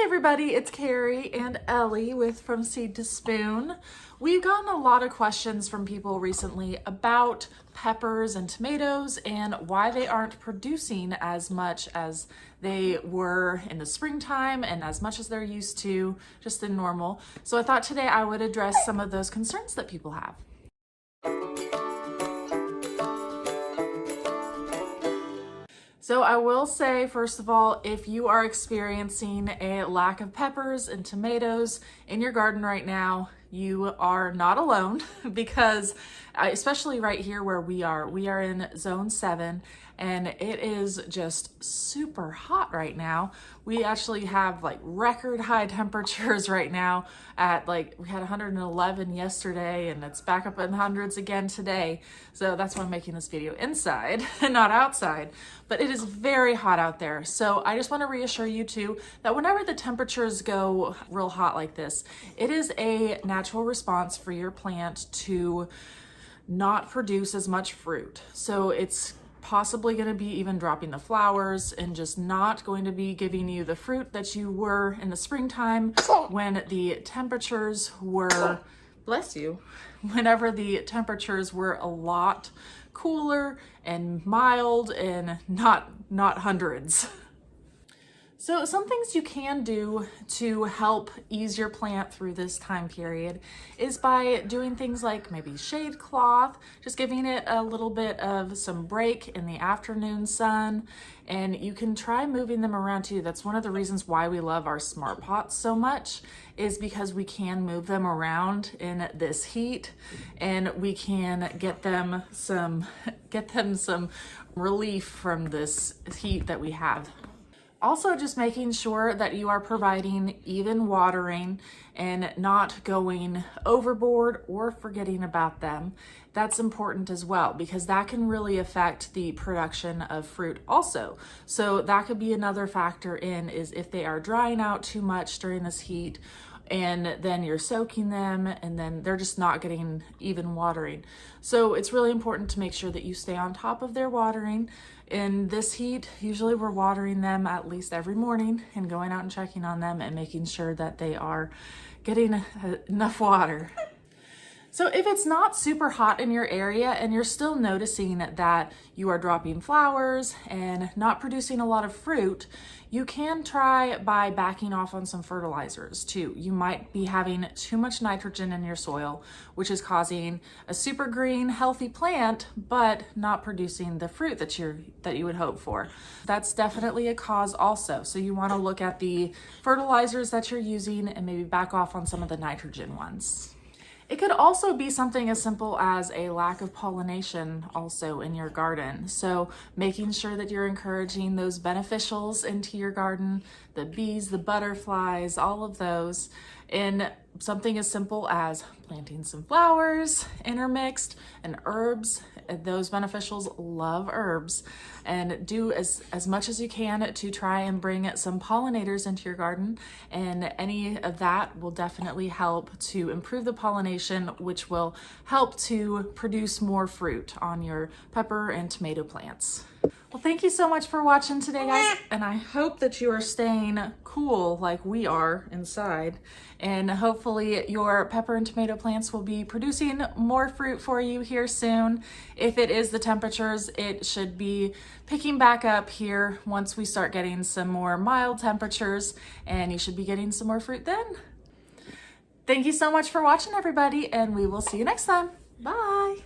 everybody, it's Carrie and Ellie with From Seed to Spoon. We've gotten a lot of questions from people recently about peppers and tomatoes and why they aren't producing as much as they were in the springtime and as much as they're used to just in normal. So I thought today I would address some of those concerns that people have. So I will say, first of all, if you are experiencing a lack of peppers and tomatoes in your garden right now, you are not alone because especially right here where we are in zone 7 and it is just super hot right now. We actually have like record high temperatures right now at we had 111 yesterday and it's back up in the hundreds again today. So that's why I'm making this video inside and not outside, but it is very hot out there. So I just want to reassure you too that whenever the temperatures go real hot like this, it is a natural response for your plant to not produce as much fruit. So it's possibly going to be even dropping the flowers and just not going to be giving you the fruit that you were in the springtime when the temperatures were, bless you, whenever the temperatures were a lot cooler and mild and not hundreds. So some things you can do to help ease your plant through this time period is by doing things like maybe shade cloth, just giving it a little bit of some break in the afternoon sun, and you can try moving them around too. That's one of the reasons why we love our smart pots so much, is because we can move them around in this heat and we can get them some relief from this heat that we have. Also, just making sure that you are providing even watering and not going overboard or forgetting about them. That's important as well because that can really affect the production of fruit also. So that could be another factor in, is if they are drying out too much during this heat and then you're soaking them and then they're just not getting even watering. So it's really important to make sure that you stay on top of their watering. In this heat, usually we're watering them at least every morning and going out and checking on them and making sure that they are getting enough water. So if it's not super hot in your area and you're still noticing that you are dropping flowers and not producing a lot of fruit, you can try by backing off on some fertilizers too. You might be having too much nitrogen in your soil, which is causing a super green, healthy plant, but not producing the fruit that you would hope for. That's definitely a cause also. So you want to look at the fertilizers that you're using and maybe back off on some of the nitrogen ones. It could also be something as simple as a lack of pollination also in your garden. So making sure that you're encouraging those beneficials into your garden, the bees, the butterflies, all of those, in something as simple as planting some flowers intermixed and herbs. Those beneficials love herbs, and do as much as you can to try and bring some pollinators into your garden, and any of that will definitely help to improve the pollination, which will help to produce more fruit on your pepper and tomato plants. Well, thank you so much for watching today, guys, and I hope that you are staying cool like we are inside, and hopefully your pepper and tomato plants will be producing more fruit for you here soon. If it is the temperatures, it should be picking back up here once we start getting some more mild temperatures, and you should be getting some more fruit then. Thank you so much for watching, everybody, and we will see you next time. Bye.